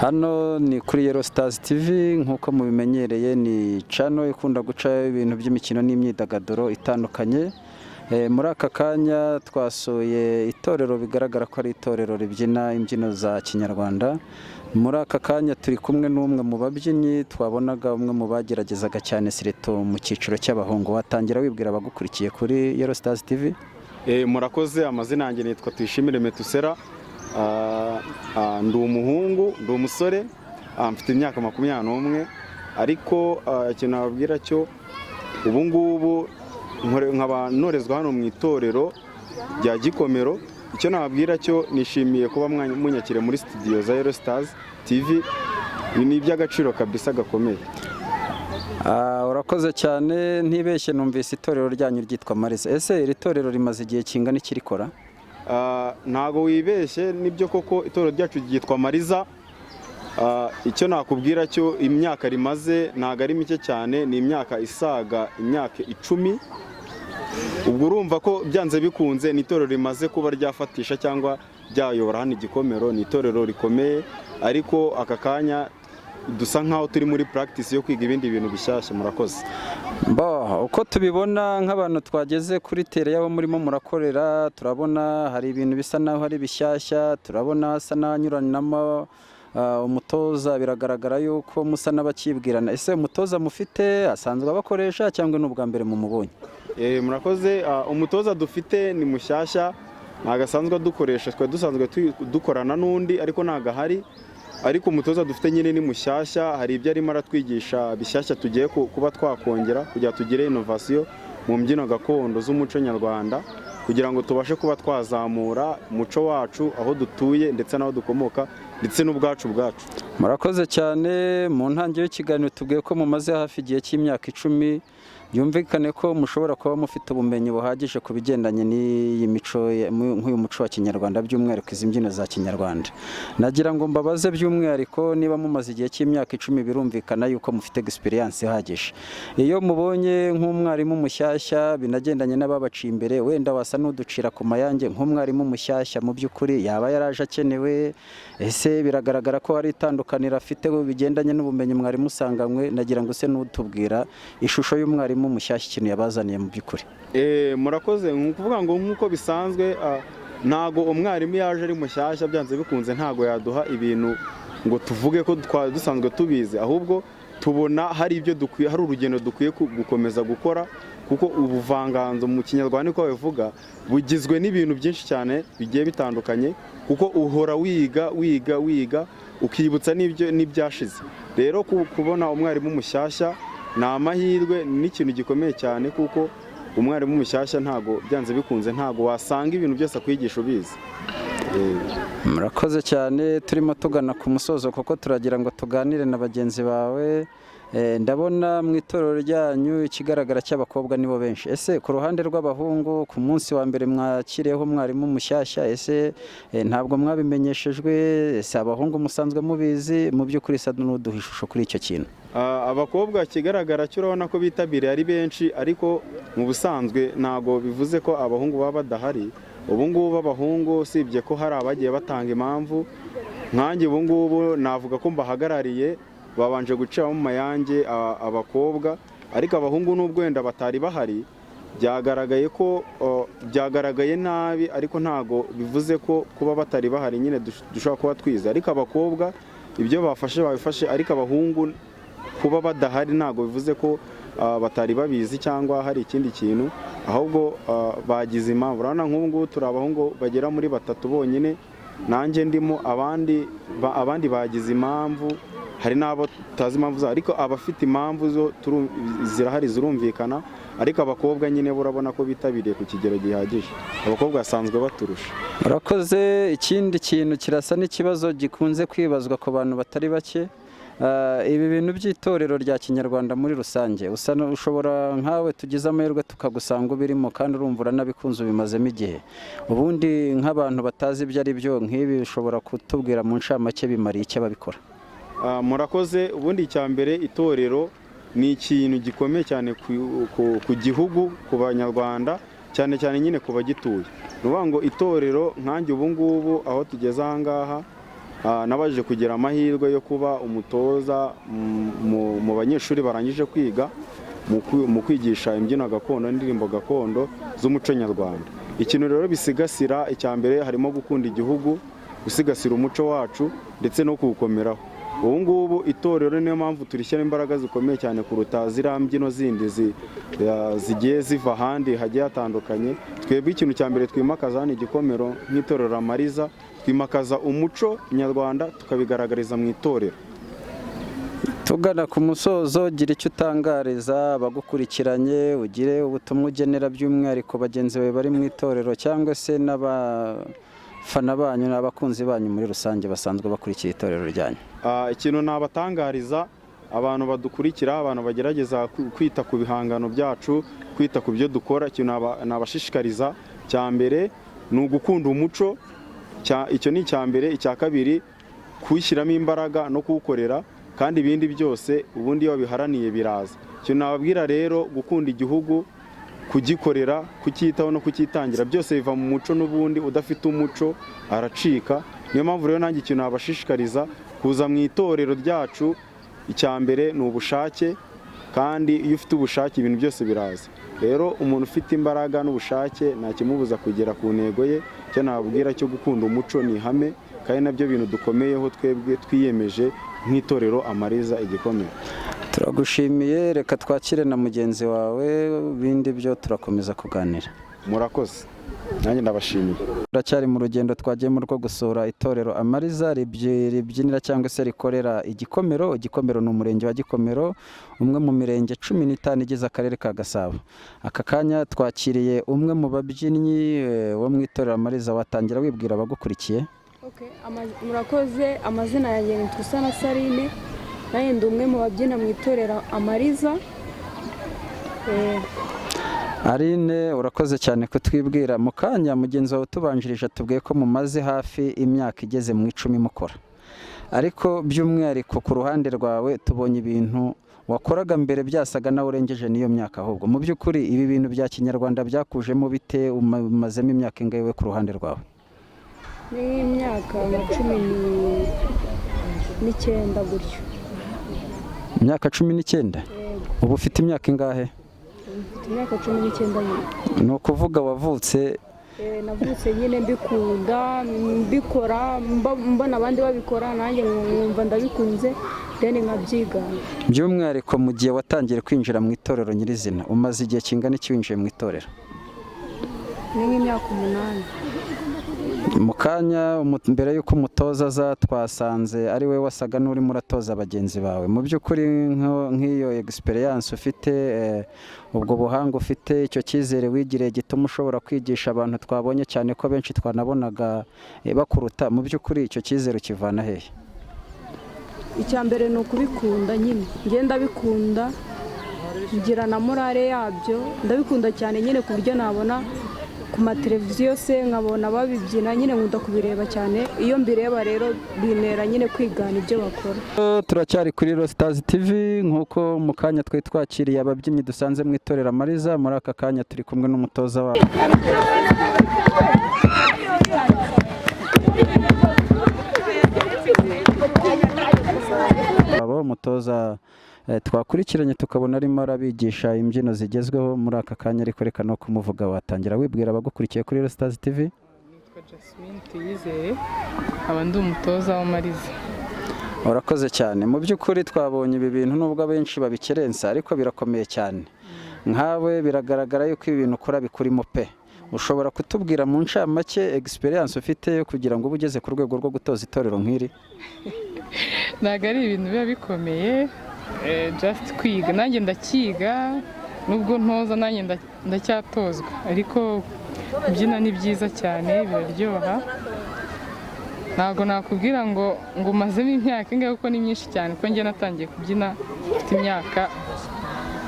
Hano ni kuri Yellow Stars TV nk'uko mubimenyereye, ni channel ikunda guca ibintu by'imikino n'imyidagaduro itandukanye. Muri aka kanya twasuye itorero bigaragara ko ari itorero ribyina imbyino za Kinyarwanda. Muri aka kanya turi kumwe n'umwe mu babyinnyi twabonaga umwe mu bageragezaga cyane Sireto mu cyiciro cy'abahungu. Watangira wibwira abagukurikiye kuri Yellow Stars TV? Murakoze, amazina yanjye nitwa Tuyishimire Metusera. Ndi umuhungu, ndi umusore, mfite imyaka 21, ariko ikintu nababwira cyo ubu ngubu nkaba norezwa hano mu itorero rya Gikomero. Icyo nababwira cyo nishimiye kuba munyakire muri studio za Yellow Stars TV. Ni iby'agaciro kabisa gakomeye. Urakoze cyane, ntibeshye numvise itorero ryanyu ryitwa Mariza. Ese iri torero rimaze igihe kingana iki rikora? Ntago wibeshye, nibyo koko itorero ryacu ryitwa Mariza. Icyo nakubwira cyo imyaka rimaze ntago ari mike cyane, ni imyaka isaga imyaka 10. Ubwo urumva ko byanze bikunze ni itorero rimaze kuba ryafatisha cyangwa ryayobora hano Gikomero. Ni itorero rikomeye, ariko aka kanya dusa nkaho turi muri practice yo kwiga ibindi bintu bishyashya. Murakoze. Uko tubibona nk'abantu twageze kuri tere y'aho murimo murakorera, turabona hari ibintu bisa naho ari bishyashya, turabona hasa n'anyuranamo umutoza, biragaragara yuko musa n'abakibwirana. Ese umutoza mufite asanzwe abakoresha cyangwa ni ubwa mbere mu mubonye? Murakoze. Umutoza dufite ni mushyashya, ntago asanzwe dukoresha, twe dusanzwe dukorana n'undi ariko ntago ahari. Ariko umutoza dufite nyine ni mushyashya, hari ibyo arimo aratwigisha bishyashya tugiye kuba twakongera kugira tugire innovation mu mbyino gakondo z'umuco nyarwanda, kugira ngo tubashe kuba twazamura umuco wacu aho dutuye ndetse n'aho dukomoka ndetse n'ubwacu. Murakoze cyane. Mu ntangiriro y'ikiganiro tubwiye ko mumaze hafi igihe cy'imyaka 10. Byumvikane ko mushobora kuba mufite ubumenyi buhagije ku bigendanye n'iyi mico, nk'uyu muco wa Kinyarwanda, by'umwihariko izi mbyino za Kinyarwanda. Nagira ngo mbabaze by'umwihariko niba mumaze igihe cy'imyaka 10, birumvikana yuko mufite experience ihagije. Iyo mubonye nk'umwarimu mushyashya, binagendanye n'ababaciye imbere, wenda wasa n'uducira ku mayange, nk'umwarimu mushyashya mu by'ukuri yaba yaraje akenewe. Ese biragaragara ko hari itandukaniro afite bigendanye n'ubumenyi mwari musanganywe. Nagira ngo se n'utubwira ishusho y'umwarimu mushyashya ikintu yabazaniye mu by'ukuri. Murakoze. Kuvuga ngo nk'uko bisanzwe, ntago umwarimu yaje ari mushyashya byanze bikunze ntago yaduha ibintu ngo tuvuge ko dusanzwe tubizi, ahubwo tubona hari ibyo dukwiye, hari urugendo dukwiye gukomeza gukora, kuko ubuvanganzo mu Kinyarwanda uko babivuga bugizwe n'ibintu byinshi cyane bigiye bitandukanye, kuko uhora wiga ukibutsa n'ibyashize. Rero kubona umwarimu mushyashya ni amahirwe, n'ikintu gikomeye cyane, kuko umwarimu mushyashya ntago byanze bikunze ntago wasanga ibintu byose akwigisha ubizi. Murakoze cyane. Turimo tugana ku musozo kuko turagira ngo tuganire na bagenzi bawe. Ndabona mu itorero ryanyu ikigaragara cy'abakobwa nibo benshi. Ese ku ruhande rw'abahungu, ku munsi wa mbere mwakiriyeho umwarimu mushyashya, ese ntabwo mwabimenyeshejwe? Ese abahungu musanzwe mubizi? Mu by'ukuri sa n'uduha ishusho kuri icyo kintu. Abakobwa kigaragara cyo urabona ko bitabiriye ari benshi, ariko mu busanzwe ntago bivuze ko abahungu baba badahari. Ubu ngubu abahungu usibye ko hari abagiye batanga impamvu, nkanjye ubu ngubu navuga ko mbahagarariye, babanje gucira mu mayange abakobwa, ariko abahungu n'ubwo wenda batari bahari, byagaragaye nabi, ariko ntago bivuze ko kuba batari bahari nyine dushobora kuba twize. Ariko abakobwa ibyo babifashe, ariko abahungu kuba badahari ntago bivuze ko batari babizi cyangwa hari ikindi kintu, ahubwo bagize impamvu. Urabona nk'ubu ngubu turi abahungu bagera muri 3 bonyine, nanjye ndimo, abandi bagize impamvu, hari n'abo tutazi impamvu zabo, ariko abafite impamvu zo zirahari, zirumvikana. Ariko abakobwa nyine urabona ko bitabiriye ku kigero gihagije, abakobwa basanzwe baturusha. Murakoze. Ikindi kintu kirasa n'ikibazo gikunze kwibazwa ku bantu batari bake, ibi bintu by'itorero rya Kinyarwanda muri rusange, ushobora nkawe tugize amahirwe tukagusanga ubirimo kandi urumva uranabikunze, ubimazemo igihe. Ubundi nk'abantu batazi ibyo ari byo nk'ibi, ushobora kutubwira mu ncamake bimariye icyo ababikora? Murakoze. Ubundi icya mbere, itorero ni ikintu gikomeye cyane ku gihugu, ku banyarwanda, cyane cyane nyine ku bagituye. Ni ukuvuga ngo itorero nkanjye ubu ngubu aho tugeze aha ngaha, nabajije kugira amahirwe yo kuba umutoza mu banyeshuri barangije kwiga mu kwigisha imbyino gakondo n'indirimbo gakondo z'umuco nyarwanda. Ikintu rero bisigasira, icya mbere harimo gukunda igihugu, gusigasira umuco wacu ndetse no kuwukomeraho. Ubu ngubu itorero niyo mpamvu turishyira imbaraga zikomeye cyane kuruta ziriya mbyino zindi zigiye ziva ahandi hagiye hatandukanye. Twebwe ikintu cya mbere twimakaza hano igikomero nk'itorero Amariza, twimakaza umuco nyarwanda tukabigaragariza mu itorero. Tugana ku musozo, gira icyo utangariza abagukurikiranye, ugire ubutumwa ugenera by'umwihariko bagenzi bawe bari mu itorero cyangwa se n'abafana banyu n'abakunzi banyu muri rusange basanzwe bakurikiye itorero ryanyu. Ikintu nabatangariza abantu badukurikira, abantu bagerageza kwita ku bihangano byacu, kwita ku byo dukora, ikintu nabashishikariza cya mbere ni ugukunda umuco. Icyo ni icya mbere. Icya kabiri, kuwushyiramo imbaraga no kuwukorera, kandi ibindi byose ubundi iyo biharaniye biraza. Ikintu nababwira rero, gukunda igihugu, kugikorera, kucyitaho no kucyitangira, byose biva mu muco, n'ubundi udafite umuco aracika. Niyo mpamvu rero nanjye ikintu nabashishikariza kuza mu itorero ryacu. Icya mbere ni ubushake, kandi iyo ufite ubushake ibintu byose biraza. Rero umuntu ufite imbaraga n'ubushake nta kimubuza kugera ku ntego ye. Icyo nababwira cyo gukunda umuco ni ihame, kandi nabyo bintu dukomeyeho twebwe twiyemeje nk'itorero Amariza igikomero. Turagushimiye, reka twakire na mugenzi wawe, bindi byo turakomeza kuganira. Murakoze, nanjye ndabashimiye. Turacyari mu rugendo twagiyemo rwo gusura itorero Amariza ribyinira cyangwa se rikorera igikomero. Igikomero ni umurenge wa Gikomero, umwe mu mirenge 15 igize akarere ka Gasabo. Aka kanya twakiriye umwe mu babyinnyi wo mu itorero Amariza. Watangira wibwira abagukurikiye? Murakoze, amazina yanjye ni Twusana Sarine, naye ndi umwe mu babyina mu itorero Amariza. Arine, urakoze cyane kutwibwira. Mu kanya mugenzi wawe tubanjirije atubwiye ko mumaze hafi imyaka igeze mu 10 mukora, ariko by'umwihariko ku ruhande rwawe tubonye ibintu wakoraga mbere byasaga nawe urengeje n'iyo myaka. Ahubwo mu by'ukuri ibi bintu bya kinyarwanda byakujemo bite? Umazemo imyaka ingahe ku ruhande rwawe? Ni imyaka 19 gutyo. Imyaka 19? Ubu ufite imyaka ingahe? Imyaka 19 ni ukuvuga wavutse? Navutse nyine mbikunda, mbikora, mbona abandi babikora, nanjye nkumva ndabikunze, then nkabyigana. By'umwihariko mu gihe watangiye kwinjira mu itorero nyirizina, umaze igihe kingana iki winjiye mu itorero? Ni nk'imyaka 8. Mu kanya mbere y'uko umutoza aza twasanze ari we wasaga n'urimo uratoza bagenzi bawe. Mu by'ukuri nk'iyo experience ufite, ubwo buhanga ufite, icyo cyizere wigiriye gituma ushobora kwigisha abantu twabonye cyane ko benshi twanabonaga bakuruta, mu by'ukuri icyo cyizere ukivana hehe? Icya mbere ni ukubikunda nyine, ngenda bikunda, ngira na morale yabyo, ndabikunda cyane nyine ku buryo nabona ku mateleviziyo se nkabona babibyina, nyine nkunda kubireba cyane. Iyo mbireba rero bintera nyine kwigana ibyo bakora. Turacyari kuri Rostars TV, nk'uko mu kanya twari twakiriye ababyinnyi dusanze mu itorero Amariza. Muri aka kanya turi kumwe n'umutoza wabo. Umutoza twakurikiranye tukabona arimo arabigisha imbyino zigezweho muri aka kanya, ariko reka no kumuvuga. Watangira wibwira abagukurikiye kuri Rostars TV? Nitwa Jasmine Tuyizere, aba ndi umutoza w'Amariza. Urakoze cyane. Mu by'ukuri twabonye ibi bintu nubwo abenshi babikerensa, ariko birakomeye cyane. Nkawe biragaragara yuko ibi bintu ukora bikurimo pe. Ushobora kutubwira mu ncamake experience ufite kugira ngo ugeze ku rwego rwo gutoza itorero nk'iri? Ntabwo ari ibintu biba bikomeye, just kwiga. Nanjye ndakiga, nubwo ntoza nanjye ndacyatozwa, ariko kubyina ni byiza cyane, biraryoha. Ntabwo nakubwira ngo umazemo imyaka ingahe kuko ni myinshi cyane, kuko njye natangiye kubyina mfite imyaka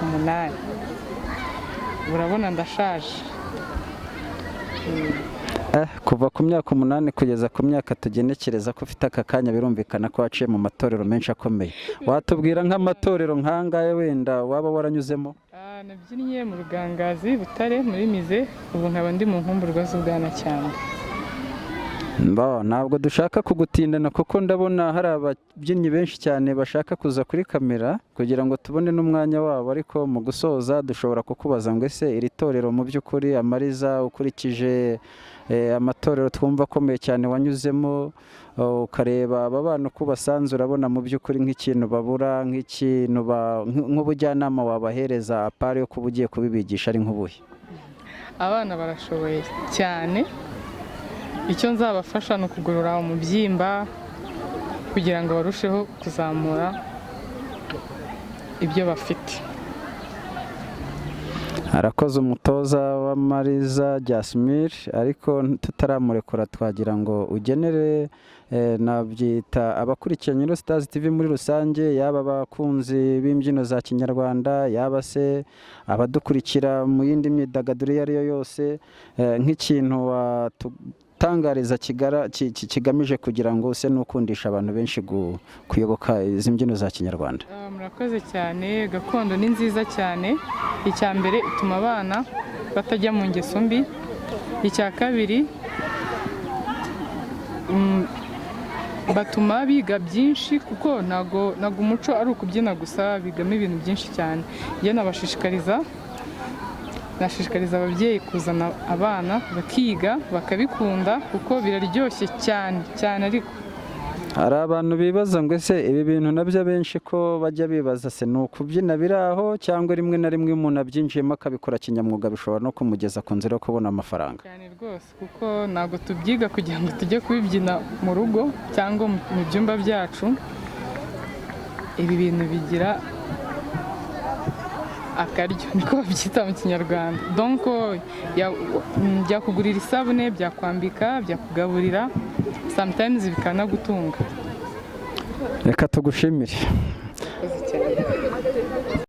8. Urabona ndashaje. Kuva ku myaka 8 kugeza ku myaka tugenekereza ko ufite aka kanya, birumvikana ko waciye mu matorero menshi akomeye. Watubwira nk'amatorero nkangaye wenda waba waranyuzemo? Nabyinnye mu Rugangazi, Butare, muri Mize, ubu nkaba ndi mu Nkumburwa z'Ubwanacyambwe. Ntabwo dushaka kugutindana kuko ndabona hari ababyinnyi benshi cyane bashaka kuza kuri kamera kugira ngo tubone n'umwanya wabo, ariko mu gusoza dushobora kukubaza ngo ese iri torero mu by'ukuri Amariza ukurikije amatorero twumva akomeye cyane wanyuzemo, ukareba aba bana uko basanze, urabona mu by'ukuri nk'ikintu babura, nk'ubujyanama wabahereza apari yo kuba ugiye kubibigisha ari nk'ubuhe? Abana barashoboye cyane, icyo nzabafasha ni ukugorora umubyimba kugira ngo barusheho kuzamura ibyo bafite. Arakoze umutoza w'Amariza Jasmine, ariko tutaramurekura twagira ngo ugenere nabyita abakurikiranye New Stars TV muri rusange, yaba abakunzi b'imbyino za Kinyarwanda, yaba se abadukurikira mu yindi myidagaduro iyo ari yo yose, nk'ikintu watangariza kigamije kugira ngo use n'ukundisha abantu benshi kuyoboka izi mbyino za Kinyarwanda. Murakoze cyane, gakondo ni nziza cyane. Icya mbere ituma abana batajya mu ngeso mbi, icya kabiri batuma biga byinshi kuko ntago umuco ari ukubyina gusa, bigamo ibintu byinshi cyane. Nashishikariza ababyeyi kuzana abana bakiga bakabikunda kuko biraryoshye cyane cyane. Ariko hari abantu bibaza ngo ese ibi bintu nabyo abenshi ko bajya bibaza se ni ukubyina biri aho, cyangwa rimwe na rimwe umuntu abyinjiyemo akabikora kinyamwuga bishobora no kumugeza ku nzira yo kubona amafaranga? Cyane rwose, kuko ntabwo tubyiga kugira ngo tujye kubibyina mu rugo cyangwa mu byumba byacu. Ibi bintu bigira akaryo, niko babyita mu Kinyarwanda. Donc byakugurira isabune, byakwambika, byakugaburira, sometimes bikanagutunga. Reka tugushimire.